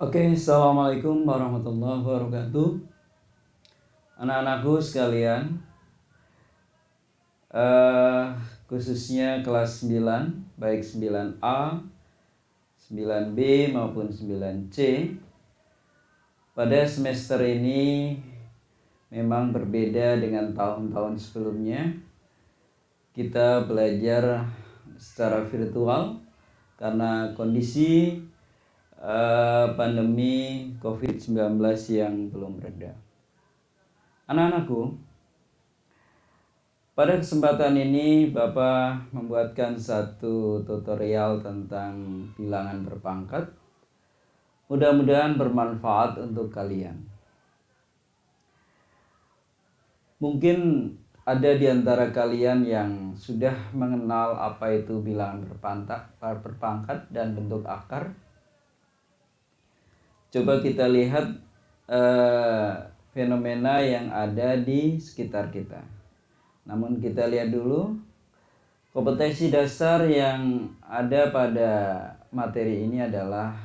Oke, assalamualaikum warahmatullahi wabarakatuh. Anak-anakku sekalian, khususnya kelas 9, baik 9A, 9B maupun 9C. Pada semester ini memang berbeda dengan tahun-tahun sebelumnya. Kita belajar secara virtual karena kondisi pandemi COVID-19 yang belum reda. Anak-anakku, pada kesempatan ini Bapak membuatkan satu tutorial tentang bilangan berpangkat. Mudah-mudahan bermanfaat untuk kalian. Mungkin ada di antara kalian yang sudah mengenal apa itu bilangan berpangkat dan bentuk akar. Coba kita lihat fenomena yang ada di sekitar kita. Namun kita lihat dulu kompetensi dasar yang ada pada materi ini adalah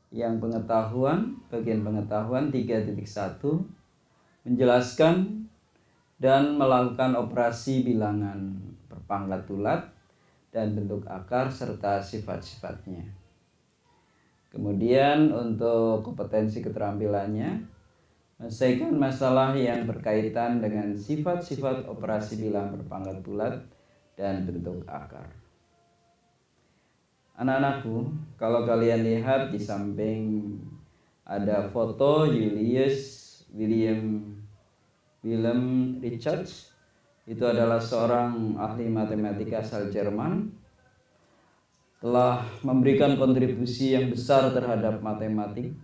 yang bagian pengetahuan 3.1, menjelaskan dan melakukan operasi bilangan berpangkat bulat dan bentuk akar serta sifat-sifatnya. Kemudian untuk kompetensi keterampilannya, menyelesaikan masalah yang berkaitan dengan sifat-sifat operasi bilangan berpangkat bulat dan bentuk akar. Anak-anakku, kalau kalian lihat di samping ada foto Julius William Richards. Itu adalah seorang ahli matematika asal Jerman. Telah memberikan kontribusi yang besar terhadap matematik,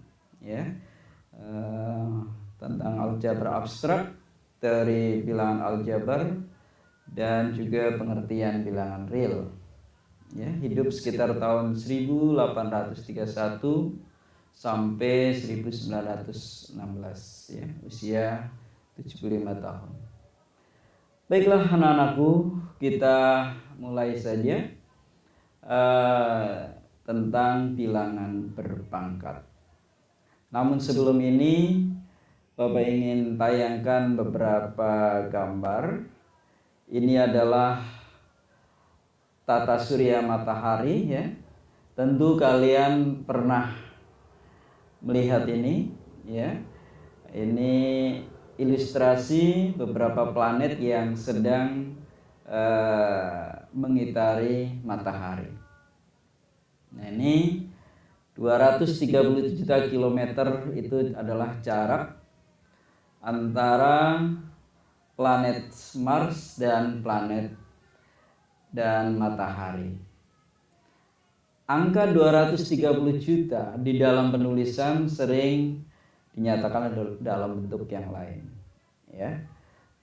tentang aljabar abstrak, teori bilangan aljabar, dan juga pengertian bilangan real. Hidup sekitar tahun 1831 sampai 1916, usia 75 tahun. Baiklah anak-anakku, kita mulai saja tentang bilangan berpangkat. Namun sebelum ini Bapak ingin tayangkan beberapa gambar. Ini adalah tata surya matahari, Tentu kalian pernah melihat ini, Ini ilustrasi beberapa planet yang sedang mengitari matahari. Nah, ini 230 juta kilometer itu adalah jarak antara planet Mars dan matahari. Angka 230 juta di dalam penulisan sering dinyatakan dalam bentuk yang lain,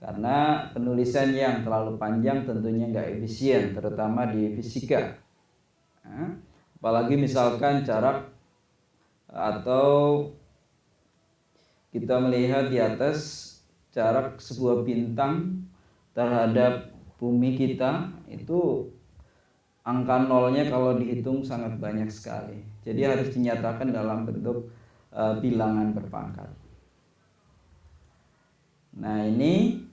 karena penulisan yang terlalu panjang tentunya nggak efisien, terutama di fisika. Apalagi misalkan jarak atau kita melihat di atas jarak sebuah bintang terhadap bumi kita, itu angka nolnya kalau dihitung sangat banyak sekali. Jadi harus dinyatakan dalam bentuk bilangan berpangkat. Nah, ini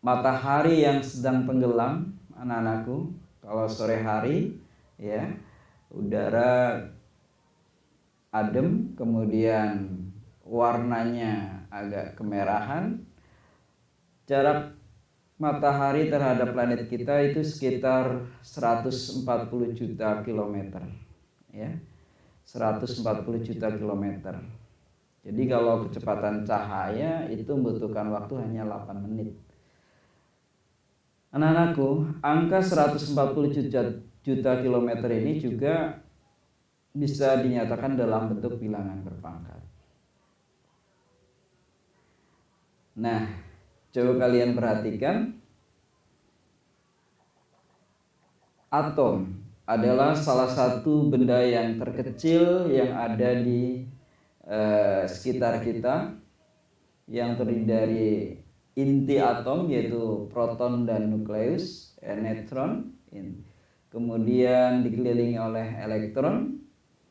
matahari yang sedang tenggelam, anak-anakku. Kalau sore hari, udara adem, kemudian warnanya agak kemerahan. Jarak matahari terhadap planet kita itu sekitar 140 juta kilometer, 140 juta kilometer. Jadi kalau kecepatan cahaya itu membutuhkan waktu hanya 8 menit. Anak-anakku, angka 140 juta kilometer ini juga bisa dinyatakan dalam bentuk bilangan berpangkat. Nah, coba kalian perhatikan, atom adalah salah satu benda yang terkecil yang ada di sekitar kita, yang terdiri dari inti atom yaitu proton dan nukleus, neutron, kemudian dikelilingi oleh elektron,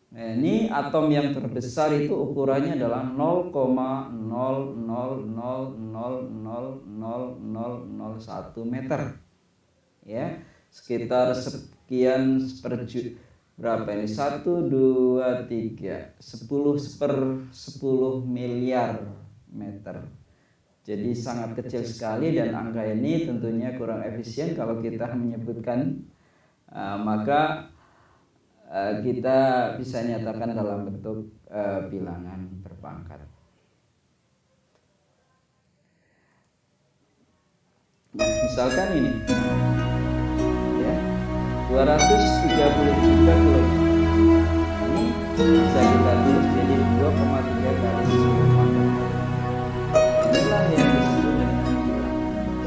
Nah, ini atom yang terbesar itu ukurannya adalah 0,00000001 meter. Ya, sekitar sekian berapa ini? 1, 2, 3, 10/10 miliar meter. Jadi sangat kecil sekali, dan angka ini tentunya kurang efisien kalau kita menyebutkan, maka kita bisa nyatakan dalam bentuk bilangan berpangkat. Nah, misalkan ini ya, 230 juta kilometer. Ini bisa kita tulis jadi 2,3 kali 10 pangkat. Inilah yang disebut dengan bilangan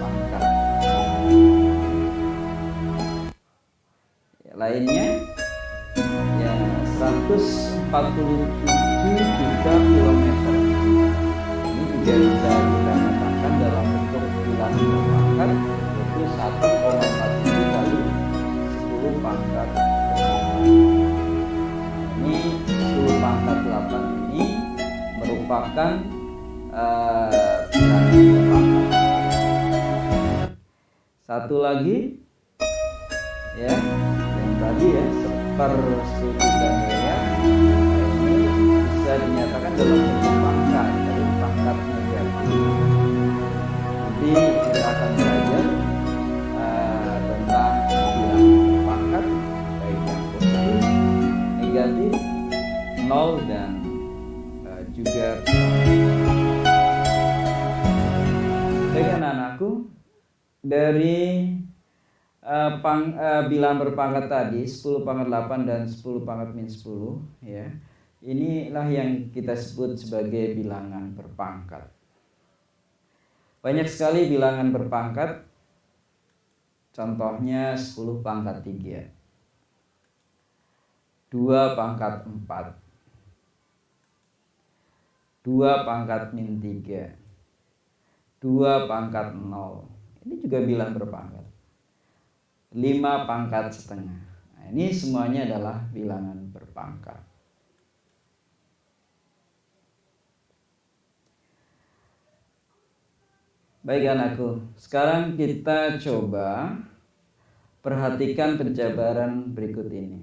pangkat. Ya, lainnya ya 147 juta kilometer. Ini juga bisa kita katakan dalam bentuk bilangan berpangkat, yaitu 1,47 kali 10 pangkat 8. Ini 10 pangkat 8 ini merupakan bilangan berpangkat. Satu lagi ya, yang tadi ya, 1/10 miliar, ini bisa dinyatakan dalam bentuk pangkat, dari pangkat negatif. Nanti kita akan belajar tentang bilangan pangkat, baik yang positif, negatif, 0, dan juga baik anak-anakku. Dari bilangan berpangkat tadi 10 pangkat 8 dan 10 pangkat min 10 ya. Inilah yang kita sebut sebagai bilangan berpangkat. Banyak sekali bilangan berpangkat. Contohnya 10 pangkat 3, 2 pangkat 4, 2 pangkat min 3, 2 pangkat 0. Ini juga bilangan berpangkat. 5 pangkat setengah. Nah, ini semuanya adalah bilangan berpangkat. Baik anakku, sekarang kita coba perhatikan penjabaran berikut ini.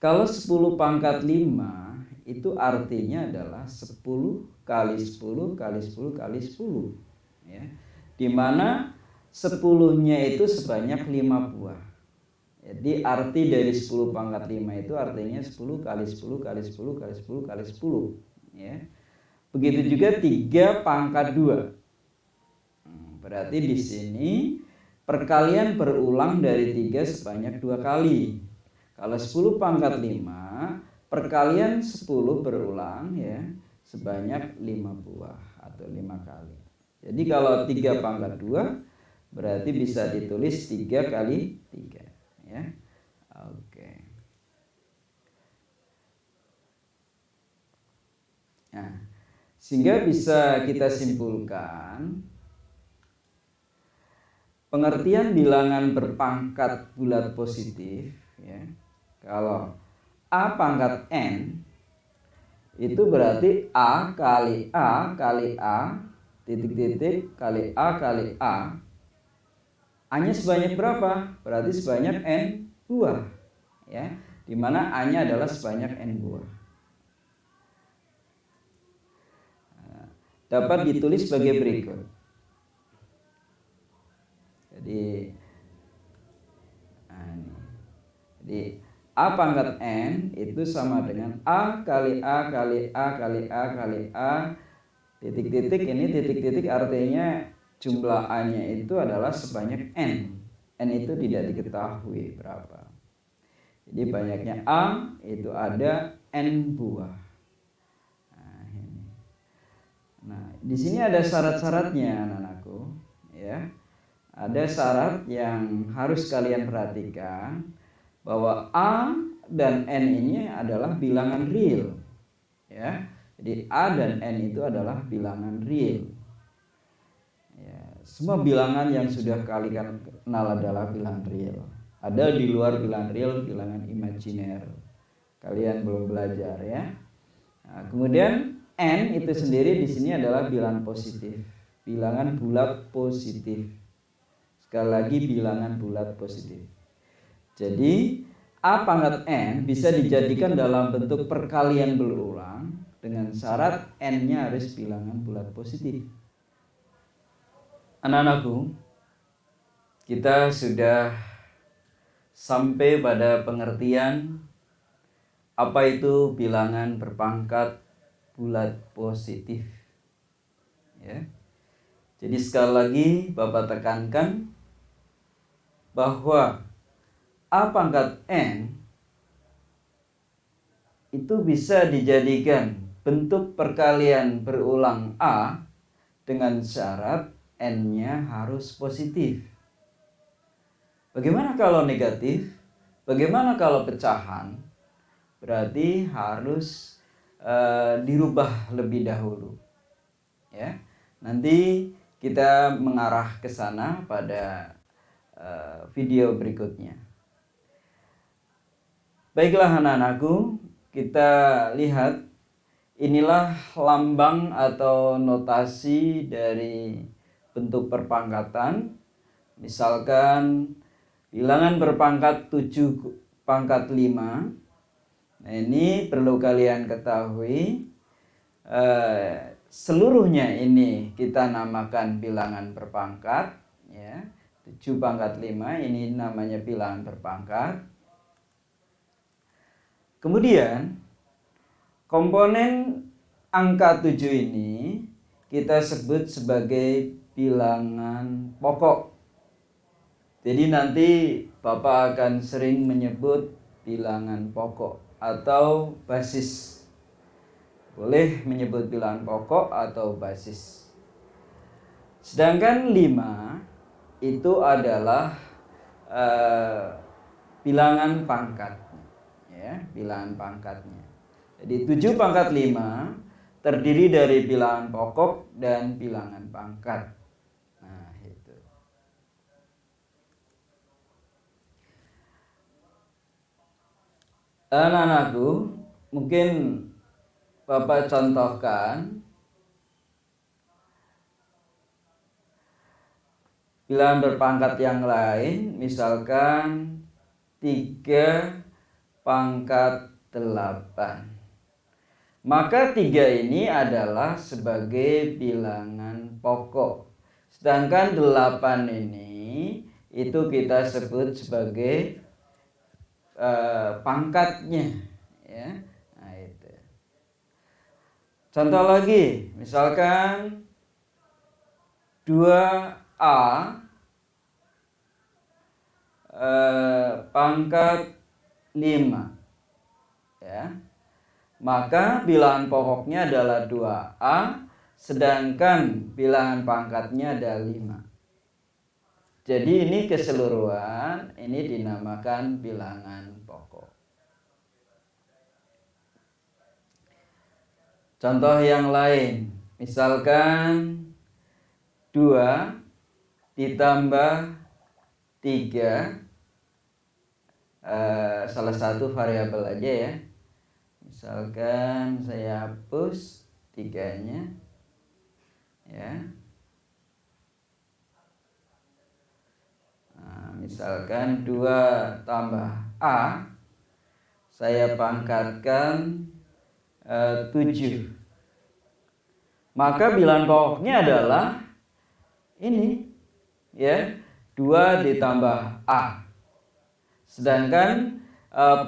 Kalau 10 pangkat 5 itu artinya adalah 10 kali 10 kali 10 kali 10 ya. Dimana 10-nya itu sebanyak 5 buah. Jadi arti dari 10 pangkat 5 itu artinya 10 kali 10 kali 10 kali 10 kali 10 ya. Begitu juga 3 pangkat 2. Berarti di sini perkalian berulang dari 3 sebanyak 2 kali. Kalau 10 pangkat 5, perkalian 10 berulang ya sebanyak 5 buah atau 5 kali. Jadi kalau 3 pangkat 2 berarti bisa ditulis 3 kali 3 ya. Oke. Nah, sehingga bisa kita simpulkan pengertian bilangan berpangkat bulat positif ya. Kalau A pangkat N itu berarti A kali A kali A titik-titik kali A kali A. A-nya sebanyak berapa? Berarti sebanyak N buah ya. Dimana A-nya adalah sebanyak N buah. Dapat ditulis sebagai berikut. Jadi A pangkat N itu sama dengan A kali A kali A kali A kali A titik-titik. Ini titik-titik artinya jumlah A-nya itu adalah sebanyak N. N itu tidak diketahui berapa. Jadi banyaknya A itu ada N buah. Nah, di sini ada syarat-syaratnya anak-anakku ya. Ada syarat yang harus kalian perhatikan, bahwa A dan N ini adalah bilangan real ya. Jadi A dan N itu adalah bilangan real ya. Semua bilangan yang sudah kalian kenal adalah bilangan real. Ada di luar bilangan real, bilangan imajiner Kalian belum belajar ya. Nah, kemudian n itu sendiri di sini adalah bilangan positif, bilangan bulat positif. Sekali lagi bilangan bulat positif. Jadi a pangkat n bisa dijadikan dalam bentuk perkalian berulang dengan syarat n-nya harus bilangan bulat positif. Anak-anakku, kita sudah sampai pada pengertian apa itu bilangan berpangkat bulat positif. Ya. Jadi sekali lagi Bapak tekankan bahwa a pangkat n itu bisa dijadikan bentuk perkalian berulang a dengan syarat n-nya harus positif. Bagaimana kalau negatif? Bagaimana kalau pecahan? Berarti harus dirubah lebih dahulu. Ya, nanti kita mengarah ke sana pada video berikutnya. Baiklah anak-anakku, kita lihat inilah lambang atau notasi dari bentuk perpangkatan. Misalkan bilangan berpangkat 7 pangkat 5. Nah, ini perlu kalian ketahui, seluruhnya ini kita namakan bilangan berpangkat ya. 7 pangkat 5 ini namanya bilangan berpangkat. Kemudian komponen angka 7 ini kita sebut sebagai bilangan pokok. Jadi nanti Bapak akan sering menyebut bilangan pokok atau basis. Boleh menyebut bilangan pokok atau basis. Sedangkan 5 itu adalah bilangan pangkatnya, ya, bilangan pangkatnya. Jadi 7 pangkat 5 terdiri dari bilangan pokok dan bilangan pangkat. Nah, itu. Anak-anakku, mungkin Bapak contohkan bilangan berpangkat yang lain, misalkan 3 pangkat 8. Maka 3 ini adalah sebagai bilangan pokok. Sedangkan 8 ini itu kita sebut sebagai pangkatnya, ya. Nah, itu. Contoh lagi, misalkan 2A pangkat 5, ya. Maka bilangan pokoknya adalah 2A, sedangkan bilangan pangkatnya adalah 5. Jadi ini keseluruhan, ini dinamakan bilangan pokok. Contoh yang lain, misalkan 2 ditambah 3, salah satu variabel aja ya. Misalkan saya hapus 3-nya, ya. Misalkan 2 tambah A, saya pangkatkan 7. Maka bilangan pokoknya adalah ini, ya, 2 ditambah A. Sedangkan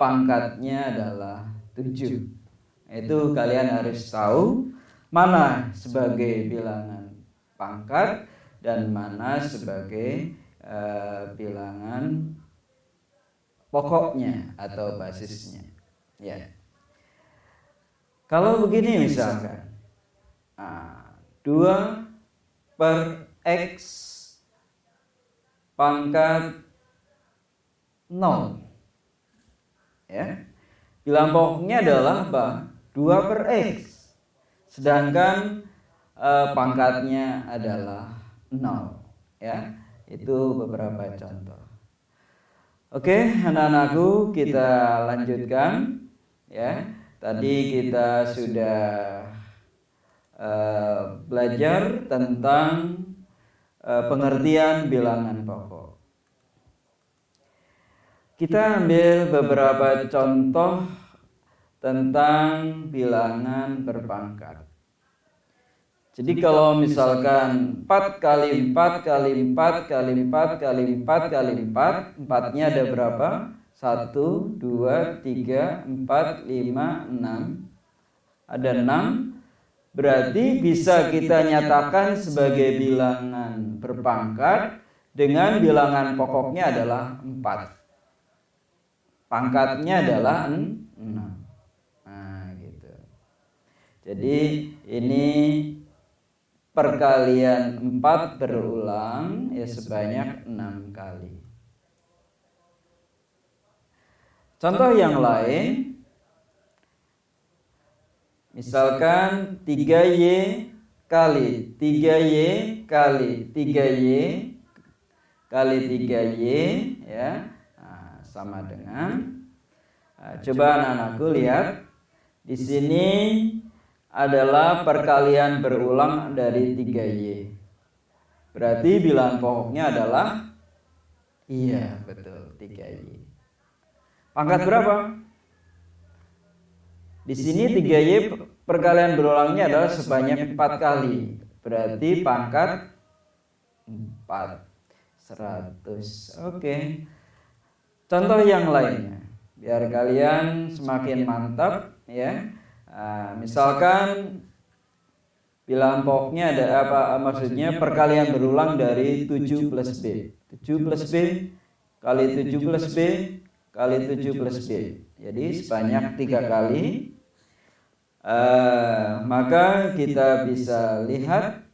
pangkatnya adalah 7. Itu kalian harus tahu mana sebagai bilangan pangkat dan mana sebagai bilangan pokoknya atau basisnya, ya. Kalau begini misalkan 2 per X pangkat 0, ya. Bilangan pokoknya adalah 2 per X, sedangkan pangkatnya adalah 0, ya. Itu beberapa contoh. Oke, anak-anakku, kita lanjutkan. ya. Tadi kita sudah belajar tentang pengertian bilangan pokok. Kita ambil beberapa contoh tentang bilangan berpangkat. Jadi kalau misalkan 4 kali 4 kali 4 kali 4 kali 4 kali 4, 4-nya ada berapa? 1, 2, 3, 4, 5, 6. Ada 6, berarti bisa kita nyatakan sebagai bilangan berpangkat dengan bilangan pokoknya adalah 4. Pangkatnya adalah 6. Nah, gitu. Jadi ini perkalian 4 berulang ya sebanyak 6 kali. Contoh yang lain, misalkan 3Y kali 3Y kali 3Y kali 3Y ya, nah, sama dengan coba anak-anakku lihat di sini adalah perkalian berulang dari 3Y. Berarti bilangan pokoknya adalah iya betul 3Y. Pangkat berapa? Di sini 3Y perkalian berulangnya adalah sebanyak 4 kali. Berarti pangkat 4. 100. Oke. Contoh yang lainnya, biar kalian semakin mantap ya. Misalkan bilangan pokoknya ada apa? Maksudnya perkalian berulang dari 7 plus B. 7 plus B kali 7 plus B kali 7 plus B. Jadi sebanyak 3 kali. Maka kita bisa lihat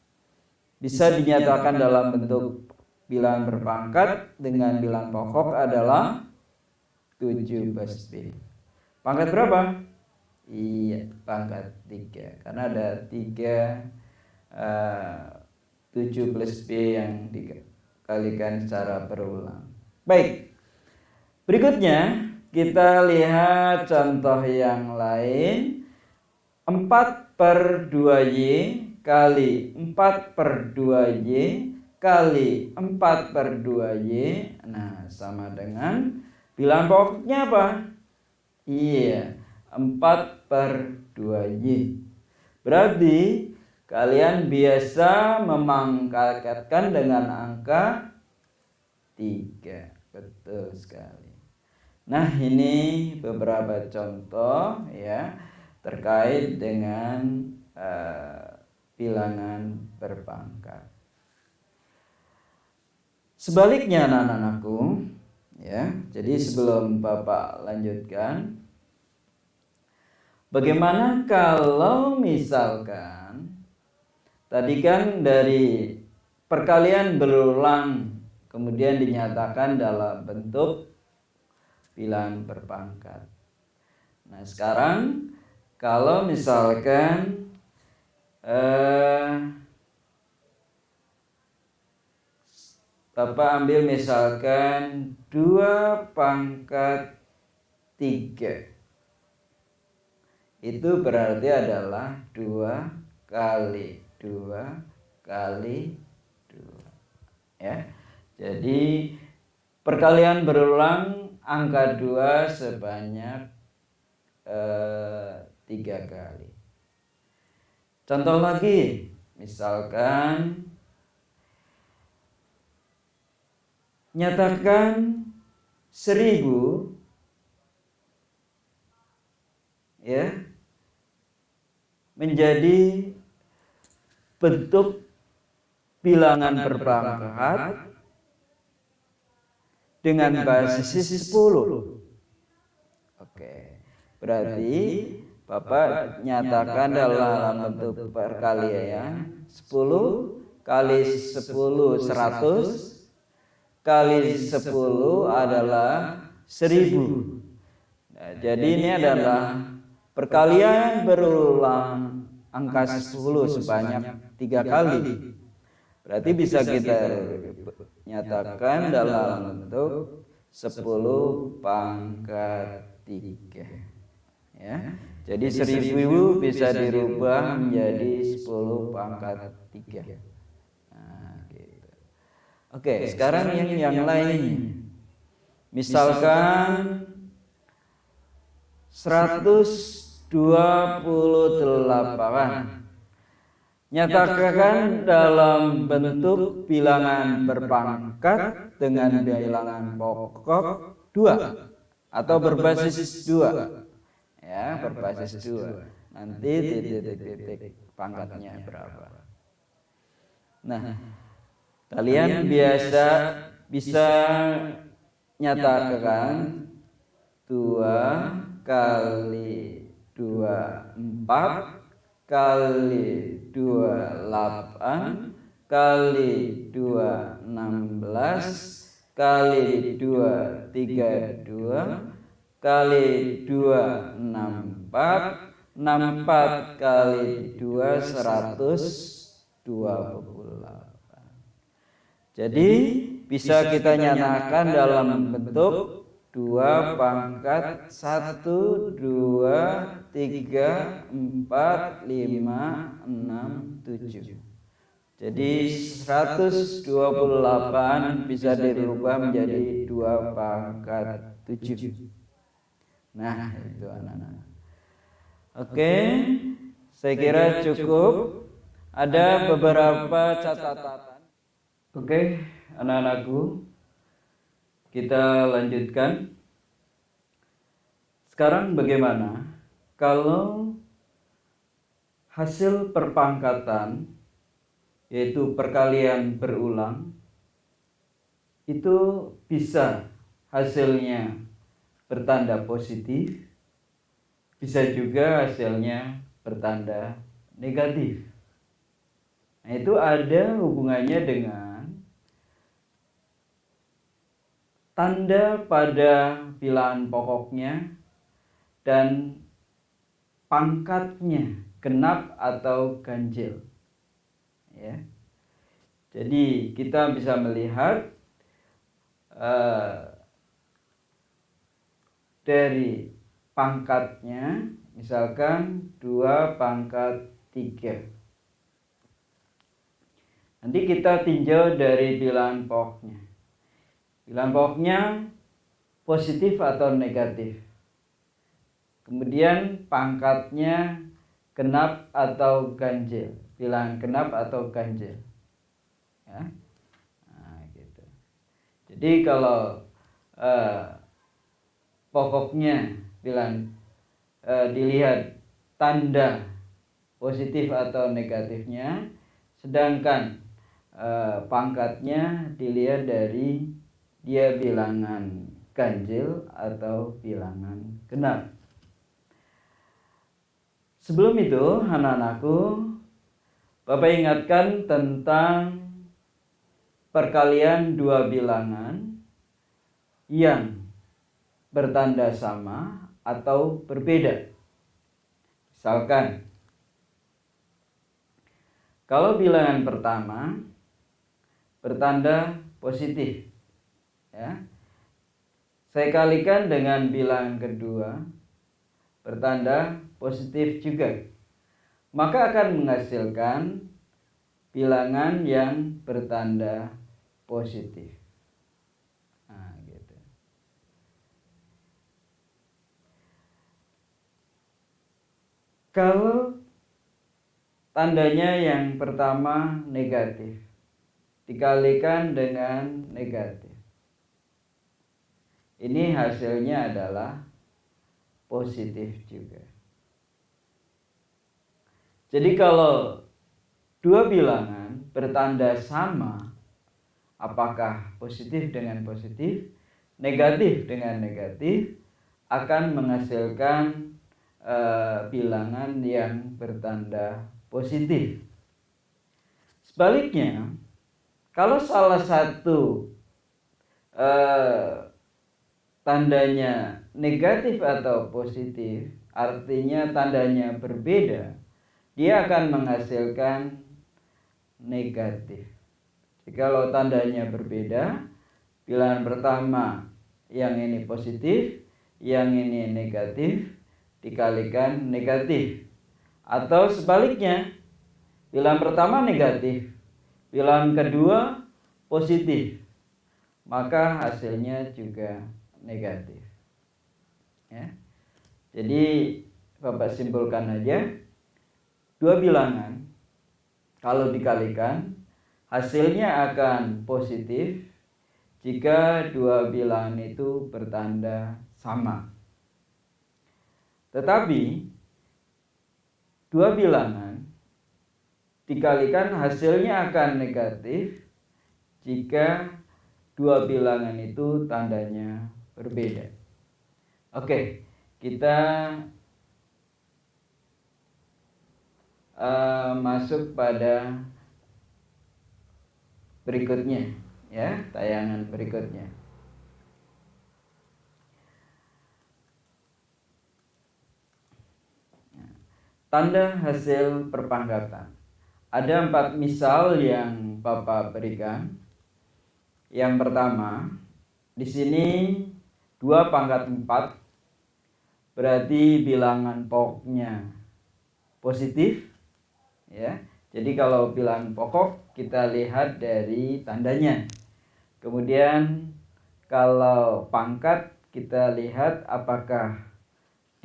bisa dinyatakan dalam bentuk bilangan berpangkat dengan bilangan pokok adalah 7 plus B. Pangkat berapa? Iya, pangkat 3. Karena ada 3 7 plus B yang dikalikan secara berulang. Baik. Berikutnya kita lihat contoh yang lain. 4 per 2Y kali 4 per 2Y kali 4 per 2Y. Nah, sama dengan bilangan pokoknya apa? Iya, 4 per 2Y. Berarti kalian biasa memangkatkan dengan angka 3. Betul sekali. Nah, ini beberapa contoh ya terkait dengan bilangan berpangkat. Sebaliknya anak-anakku ya. Jadi sebelum Bapak lanjutkan, bagaimana kalau misalkan tadi kan dari perkalian berulang kemudian dinyatakan dalam bentuk bilangan berpangkat. Nah, sekarang kalau misalkan Bapak ambil misalkan 2 pangkat 3. Itu berarti adalah 2 kali 2 kali 2. Ya. Jadi perkalian berulang angka 2 sebanyak 3 kali. Contoh lagi, misalkan nyatakan 1000 ya menjadi bentuk bilangan berpangkat dengan basis 10. Oke. Berarti Bapak nyatakan dalam bentuk perkalian 10 kali 10 100 kali 10 adalah 1000. Nah, jadi ini adalah perkalian berulang angka 10 sebanyak 3 kali. Berarti bisa kita nyatakan dalam bentuk 10 pangkat 3. Ya. Jadi 1000 bisa dirubah menjadi 10 pangkat 3. Nah, gitu. Oke, sekarang yang lainnya. Misalkan 128. Nyatakan dalam bentuk bilangan berpangkat dengan bilangan pokok 2 atau berbasis 2. Ya, berbasis 2. Nanti titik-titik pangkatnya berapa. Nah, kalian bisa nyatakan 2 kali 2 4 kali 2 8 kali 2 16 kali 2 32 kali 2 64 64 kali 2 128. Jadi bisa kita nyatakan dalam bentuk 2 pangkat 1, 2, 3, 4, 5, 6, 7. Jadi 128 bisa dirubah menjadi 2 pangkat 7. Nah, itu anak-anak. Oke, saya kira cukup. Ada beberapa catatan. Oke, anak-anakku, kita lanjutkan. Sekarang bagaimana kalau hasil perpangkatan, yaitu perkalian berulang, itu bisa hasilnya bertanda positif, bisa juga hasilnya bertanda negatif. Nah, itu ada hubungannya dengan tanda pada bilangan pokoknya dan pangkatnya, genap atau ganjil. Ya. Jadi kita bisa melihat dari pangkatnya, misalkan 2 pangkat 3. Nanti kita tinjau dari bilangan pokoknya. Bilangan pokoknya positif atau negatif. Kemudian pangkatnya genap atau ganjil. Bilangan genap atau ganjil. Ya. Nah, gitu. Jadi kalau pokoknya bilangan dilihat tanda positif atau negatifnya, sedangkan pangkatnya dilihat dari dia bilangan ganjil atau bilangan genap. Sebelum itu, anak-anakku, Bapak ingatkan tentang perkalian 2 bilangan yang bertanda sama atau berbeda. Misalkan, kalau bilangan pertama bertanda positif, ya, saya kalikan dengan bilangan kedua bertanda positif juga, maka akan menghasilkan bilangan yang bertanda positif. Nah, gitu. Kalau tandanya yang pertama negatif, dikalikan dengan negatif, ini hasilnya adalah positif juga. Jadi kalau 2 bilangan bertanda sama, apakah positif dengan positif, negatif dengan negatif, akan menghasilkan bilangan yang bertanda positif. Sebaliknya, kalau salah satu tandanya negatif atau positif, artinya tandanya berbeda, dia akan menghasilkan negatif. Jadi kalau tandanya berbeda, bilangan pertama yang ini positif, yang ini negatif, dikalikan negatif. Atau sebaliknya, bilangan pertama negatif, bilangan kedua positif, maka hasilnya juga negatif. Ya. Jadi Bapak simpulkan aja, dua bilangan kalau dikalikan hasilnya akan positif jika dua bilangan itu bertanda sama. Tetapi dua bilangan dikalikan hasilnya akan negatif jika dua bilangan itu tandanya berbeda. Oke, kita masuk pada berikutnya, ya, tayangan berikutnya. Tanda hasil perpangkatan. Ada 4 misal yang Bapak berikan. Yang pertama, di sini 2 pangkat 4, berarti bilangan pokoknya positif, ya. Jadi kalau bilangan pokok kita lihat dari tandanya. Kemudian kalau pangkat kita lihat apakah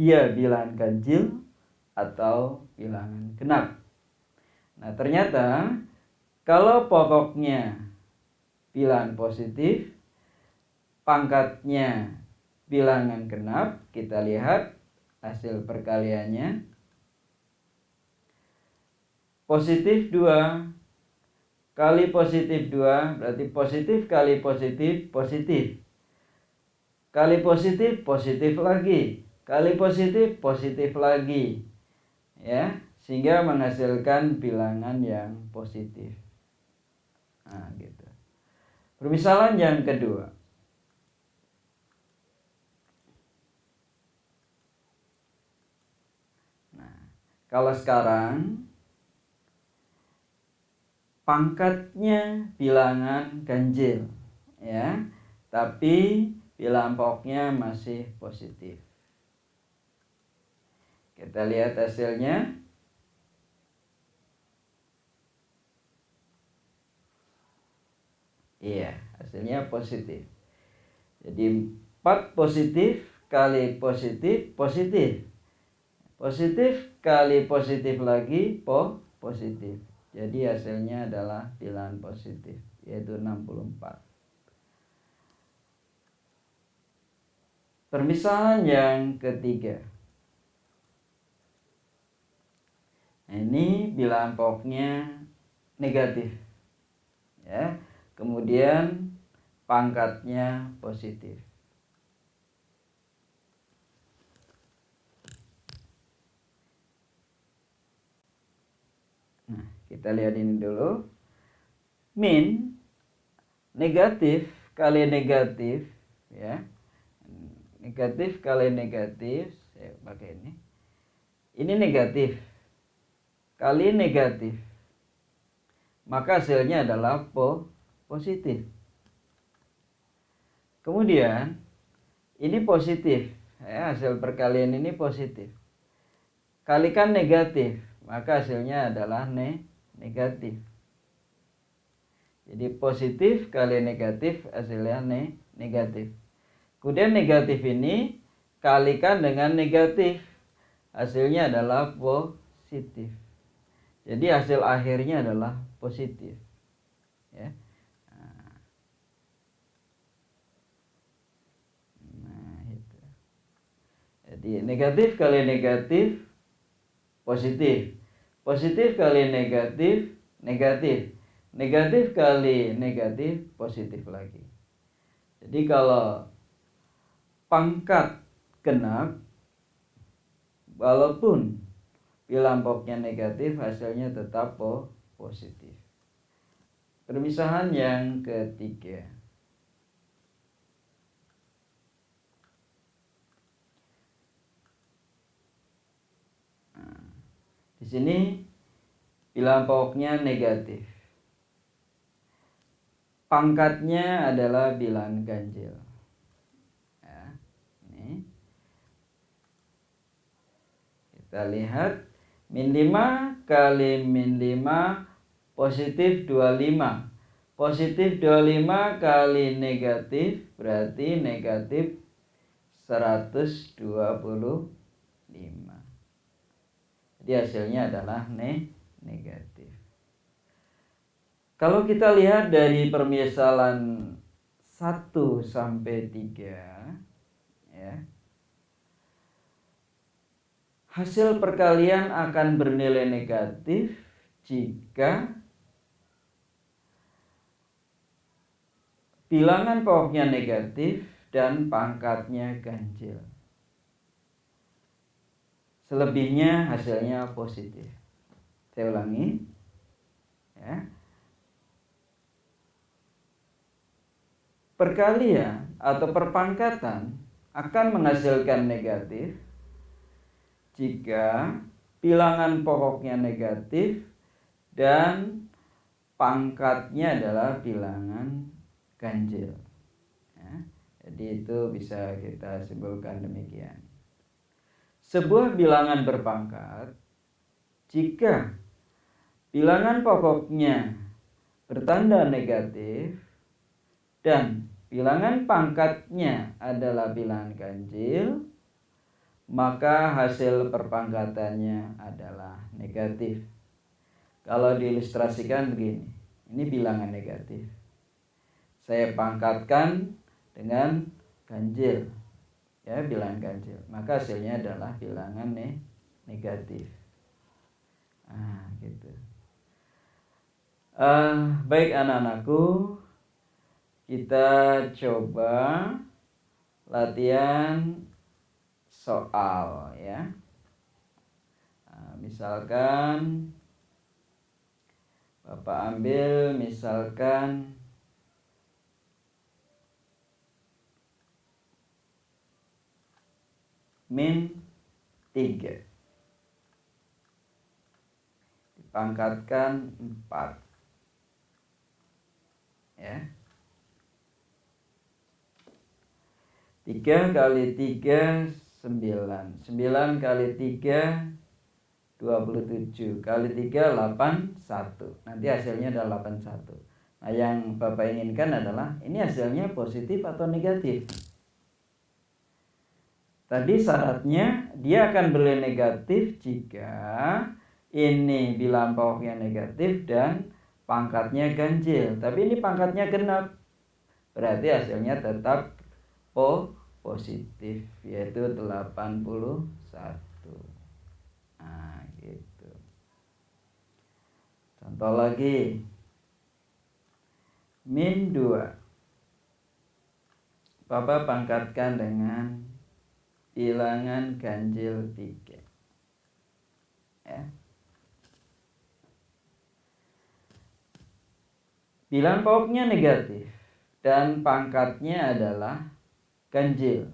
dia bilangan ganjil atau bilangan genap. Nah, ternyata kalau pokoknya bilangan positif, pangkatnya bilangan genap, kita lihat hasil perkaliannya. Positif 2 kali positif 2 berarti positif kali positif, positif. Kali positif, positif lagi. Kali positif, positif lagi. Ya, sehingga menghasilkan bilangan yang positif. Nah, gitu. Permisalan yang kedua. Nah, kalau sekarang pangkatnya bilangan ganjil, ya, tapi bilangan pokoknya masih positif. Kita lihat hasilnya. Iya, hasilnya positif. Jadi 4 positif kali positif, positif. Positif kali positif lagi, positif. Jadi hasilnya adalah bilangan positif, yaitu 64. Permisalan yang ketiga. Nah, ini bilangan pokoknya negatif, ya. Kemudian pangkatnya positif. Nah, kita lihat ini dulu. Min negatif kali negatif, ya. Negatif kali negatif, saya pakai ini. Ini negatif kali negatif, maka hasilnya adalah positif. Kemudian ini positif, ya, hasil perkalian ini positif. Kalikan negatif, maka hasilnya adalah negatif. Jadi positif kali negatif hasilnya negatif. Kemudian negatif ini kalikan dengan negatif, hasilnya adalah positif. Jadi hasil akhirnya adalah positif, ya. Nah, itu. Jadi negatif kali negatif positif. Positif kali negatif negatif. Negatif kali negatif positif lagi. Jadi kalau pangkat genap, walaupun bilangan pokoknya negatif, hasilnya tetap positif. Permisalan yang ketiga. Nah, di sini bilangan pokoknya negatif. Pangkatnya adalah bilangan ganjil. Ya, ini. Kita lihat min 5 kali min 5 positif 25. Positif 25 kali negatif berarti negatif 125. Jadi hasilnya adalah negatif. Kalau kita lihat dari permisalan 1 sampai 3 ya. Hasil perkalian akan bernilai negatif jika bilangan pokoknya negatif dan pangkatnya ganjil. Selebihnya hasilnya positif. Saya ulangi. Ya. Perkalian atau perpangkatan akan menghasilkan negatif jika bilangan pokoknya negatif dan pangkatnya adalah bilangan ganjil. Ya. Jadi itu bisa kita simpulkan demikian. Sebuah bilangan berpangkat jika bilangan pokoknya bertanda negatif dan bilangan pangkatnya adalah bilangan ganjil, maka hasil perpangkatannya adalah negatif. Kalau diilustrasikan begini, ini bilangan negatif. Saya pangkatkan dengan ganjil. Ya, bilangan ganjil, maka hasilnya adalah bilangan negatif. Gitu. Baik anak-anakku, kita coba latihan soal ya. Misalkan Bapak ambil misalkan min 3 dipangkatkan 4 ya. 3 kali 3 9. 9 kali 3 27. Kali 3 81. Nanti hasilnya adalah 81. Nah, yang Bapak inginkan adalah ini hasilnya positif atau negatif. Tadi syaratnya dia akan bernilai negatif jika ini bilangan pokoknya negatif dan pangkatnya ganjil. Tapi ini pangkatnya genap. Berarti hasilnya tetap positif, yaitu 81. Nah, gitu. Contoh lagi. Min 2. Bapak pangkatkan dengan bilangan ganjil 3 ya. Bilangan pokoknya negatif dan pangkatnya adalah ganjil.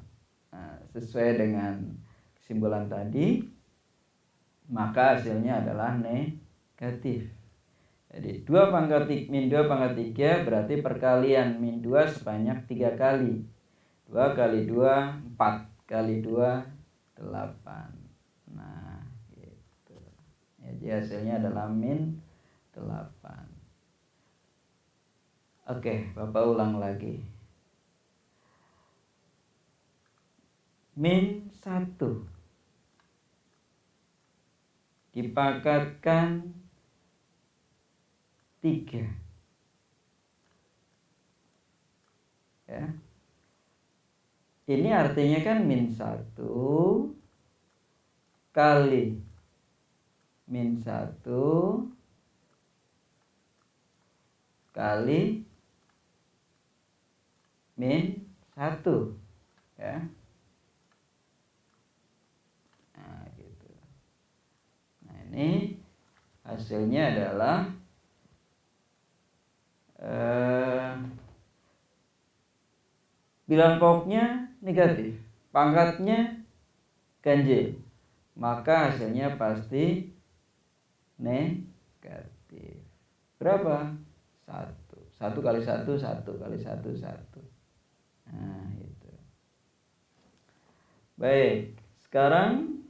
Sesuai dengan kesimpulan tadi, maka hasilnya adalah negatif. Jadi min 2 pangkat 3 berarti perkalian min 2 sebanyak 3 kali. 2 kali 2 4 kali 2 8. Nah, gitu. Jadi hasilnya adalah min 8. Oke, Bapak ulang lagi. Min 1 dipangkatkan 3 ya. Ini artinya kan min 1 kali min 1 kali min 1 ya. Nah, gitu. Nah, ini hasilnya adalah bilangan pokoknya negatif, pangkatnya ganjil, maka hasilnya pasti negatif. Berapa? 1. 1 kali 1 1 kali 1 1. Nah, itu. Baik, sekarang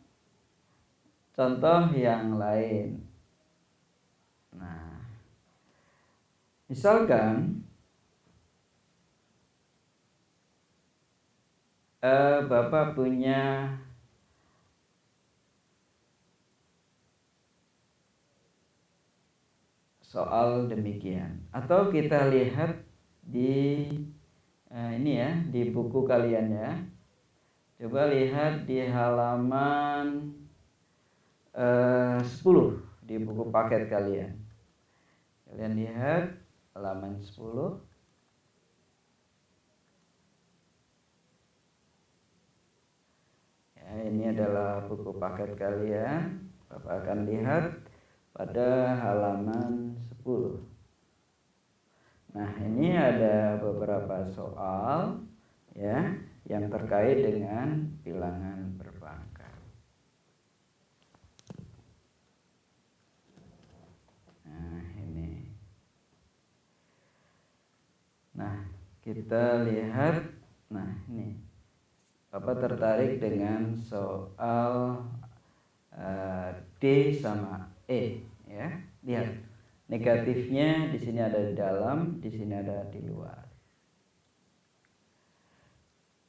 contoh yang lain. Nah, misalkan Bapak punya soal demikian, atau kita lihat di ini ya, di buku kalian ya. Coba lihat di halaman 10 di buku paket kalian. Kalian lihat halaman 10. Ya, ini adalah buku paket kalian. Bapak akan lihat pada halaman 10. Nah, ini ada beberapa soal ya yang terkait dengan bilangan berpangkat. Nah, ini. Nah, kita lihat. Nah, ini. Bapak tertarik dengan soal D sama E ya. Lihat. Negatifnya di sini ada di dalam, di sini ada di luar.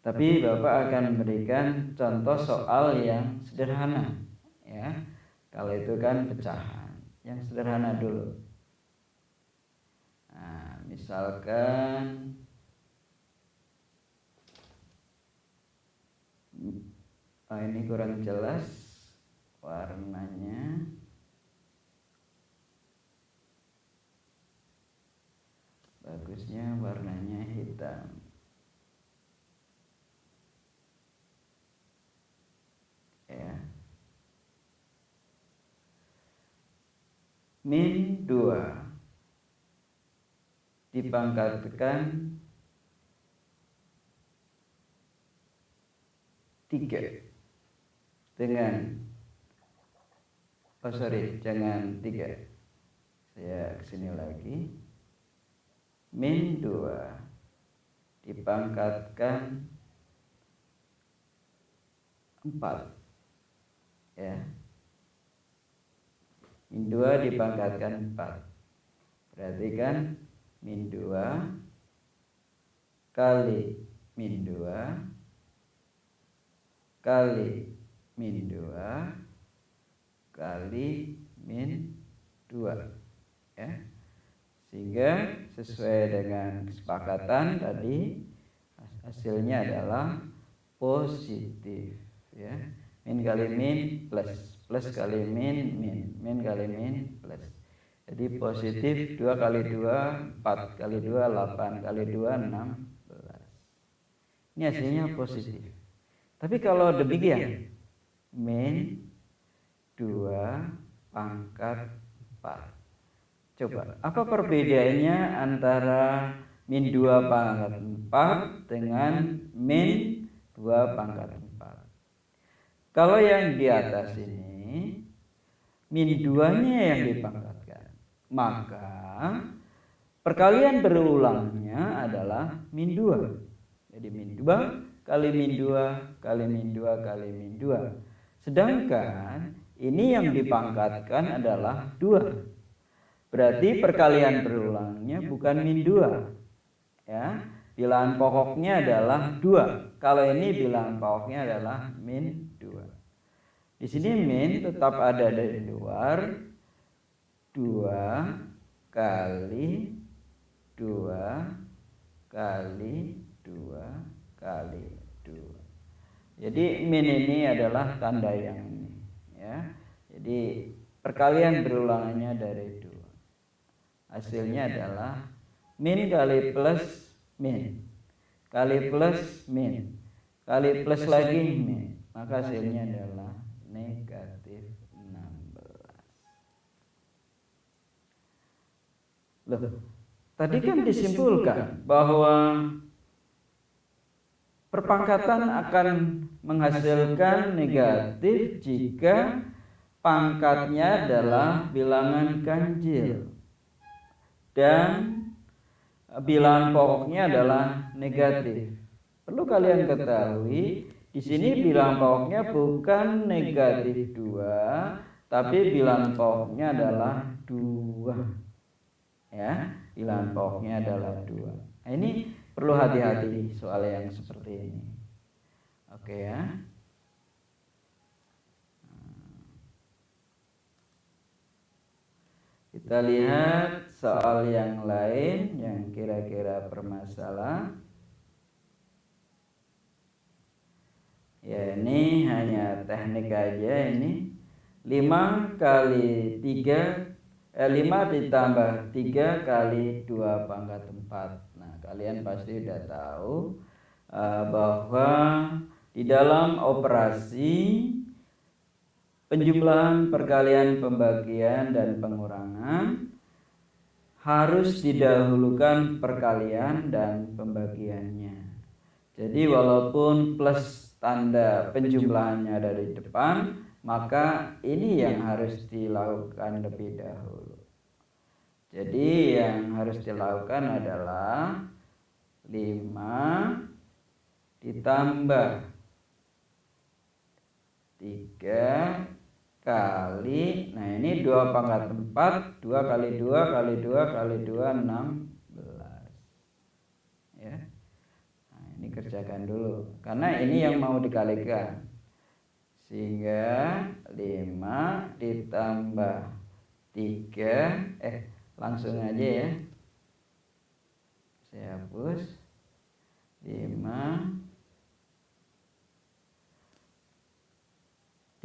Tapi Bapak akan memberikan contoh soal yang sederhana ya. Kalau itu kan pecahan, yang sederhana dulu. Nah, misalkan ini kurang jelas warnanya. Bagusnya warnanya hitam. Ya. Min 2 dipangkatkan 3 dengan jangan 3. Saya kesini lagi. Min 2 dipangkatkan 4 ya. Min 2 dipangkatkan 4. Berarti kan min 2 kali min 2 kali min 2 kali min 2 ya. Sehingga sesuai dengan kesepakatan tadi hasilnya adalah positif ya. Min kali min plus, plus kali min min, min kali min plus. Jadi positif 2 kali 2 4 kali 2 8 kali 2 16. Ini hasilnya positif. Tapi kalau demikian min 2 pangkat 4. Coba, apa perbedaannya antara min 2 pangkat 4 dengan min 2 pangkat 4? Kalau yang di atas ini, min 2-nya yang dipangkatkan, maka perkalian berulangnya adalah min 2. Jadi min 2 kali min 2 kali min 2 kali min 2. Sedangkan ini yang dipangkatkan adalah 2. Berarti perkalian berulangnya bukan min 2 ya. Bilangan pokoknya adalah 2. Kalau ini bilangan pokoknya adalah min 2. Di sini min tetap ada dari luar. 2 kali 2 kali 2 kali 2. Jadi min ini adalah tanda yang ini ya. Jadi perkalian berulangannya dari 2. Hasilnya adalah min kali plus min kali plus min kali plus lagi min, maka hasilnya adalah negatif 16. Loh, tadi kan disimpulkan bahwa perpangkatan akan menghasilkan negatif jika pangkatnya adalah bilangan ganjil dan bilangan pokoknya adalah negatif. Perlu kalian ketahui, di sini bilang pokoknya bukan negatif 2, tapi bilang pokoknya adalah 2. Ya, bilangan pokoknya adalah 2. Nah, ini perlu hati-hati soal yang seperti ini. Oke ya. Kita lihat soal yang lain yang kira-kira bermasalah. Ya, ini hanya teknik aja ini. 5 kali 3 5 ditambah 3 kali 2 pangkat 4. Nah, kalian pasti udah tahu bahwa di dalam operasi penjumlahan, perkalian, pembagian, dan pengurangan harus didahulukan perkalian dan pembagiannya. Jadi walaupun plus tanda penjumlahannya ada di depan, maka ini yang harus dilakukan lebih dahulu. Jadi yang harus dilakukan adalah 5 ditambah 3 kali, nah ini 2 pangkat 4, 2 kali 2 kali 2 kali 2, 16. Ya. Nah, ini kerjakan dulu, karena ini yang mau dikalikan. Sehingga 5 ditambah 3, langsung aja ya. Saya hapus. 5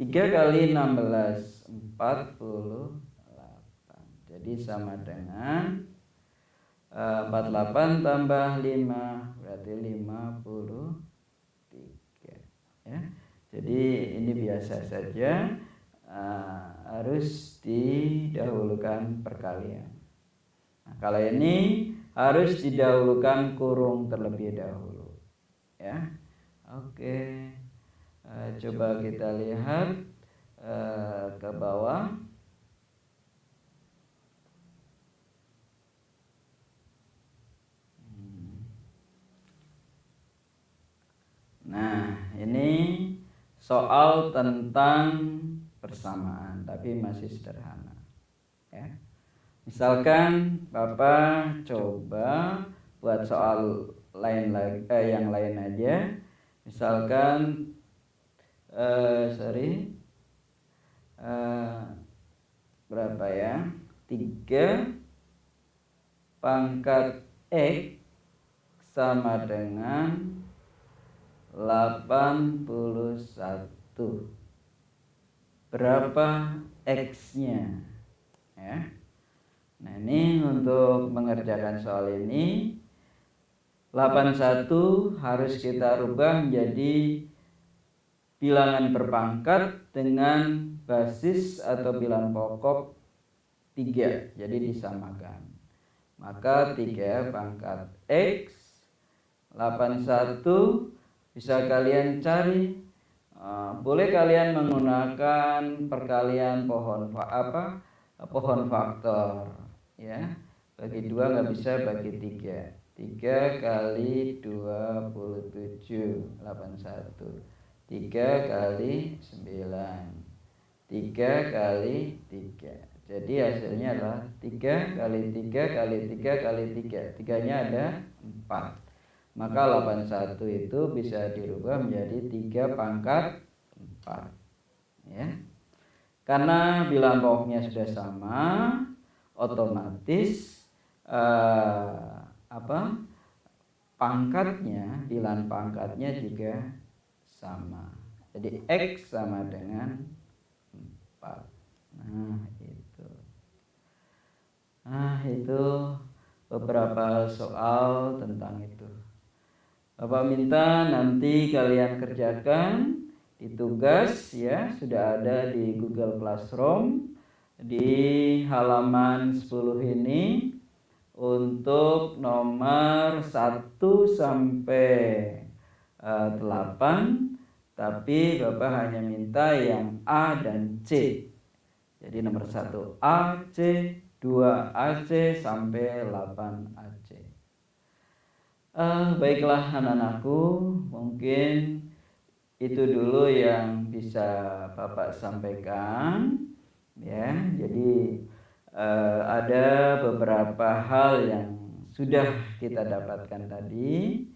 3 kali 16, 48. Jadi sama dengan 48 tambah 5 berarti 53 ya. Jadi ini biasa saja, harus didahulukan perkalian. Nah, kalau ini harus didahulukan kurung terlebih dahulu ya. Oke. Coba kita lihat ke bawah. Nah, ini soal tentang persamaan, tapi masih sederhana ya. Misalkan Bapak coba buat soal lain lagi, yang lain aja. Misalkan berapa ya? 3 pangkat X sama dengan 81. Berapa X-nya? Ya. Nah, ini untuk mengerjakan soal ini 81 harus kita rubah menjadi bilangan berpangkat dengan basis atau bilangan pokok 3. Jadi disamakan. Maka 3 pangkat X 81 bisa kalian cari. Boleh kalian menggunakan perkalian pohon faktor ya. Bagi 2 nggak bisa, bagi 3. 3 kali 27 81. 3 kali 9, 3 kali 3. Jadi hasilnya adalah 3 kali 3 kali 3 kali 3. 3-nya ada 4. Maka 81 itu bisa dirubah menjadi 3 pangkat 4 ya. Karena bilangan pokoknya sudah sama, otomatis pangkatnya, bilangan pangkatnya juga sama. Jadi X sama dengan 4. Nah itu beberapa soal tentang itu. Bapak minta nanti kalian kerjakan di tugas ya, sudah ada di Google Classroom di halaman 10 ini untuk nomor 1 sampai 8, tapi Bapak hanya minta yang A dan C. Jadi nomor 1 AC, 2 AC sampai 8 AC. Baiklah anak-anakku, mungkin itu dulu yang bisa Bapak sampaikan ya. Jadi ada beberapa hal yang sudah kita dapatkan tadi.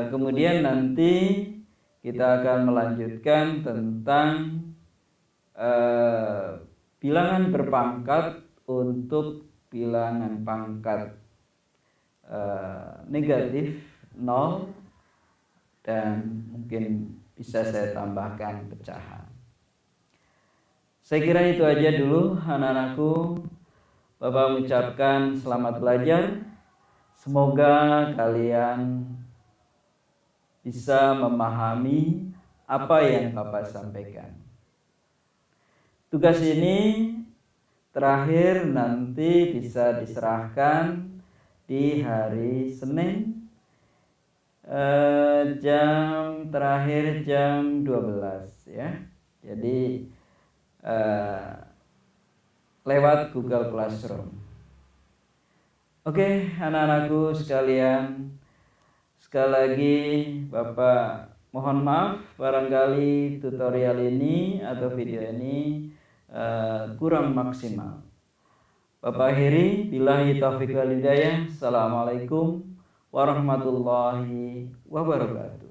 Kemudian nanti kita akan melanjutkan tentang bilangan berpangkat untuk bilangan pangkat negatif 0, dan mungkin bisa saya tambahkan pecahan. Saya kira itu aja dulu anak-anakku. Bapak mengucapkan selamat belajar. Semoga kalian bisa memahami apa yang Bapak sampaikan. Tugas ini terakhir nanti bisa diserahkan di hari Senin, terakhir jam 12 ya. Jadi lewat Google Classroom. Oke, anak-anakku sekalian, sekali lagi Bapak mohon maaf barangkali tutorial ini atau video ini kurang maksimal. Bapak akhiri, billahi taufiq wal hidayah. Assalamualaikum warahmatullahi wabarakatuh.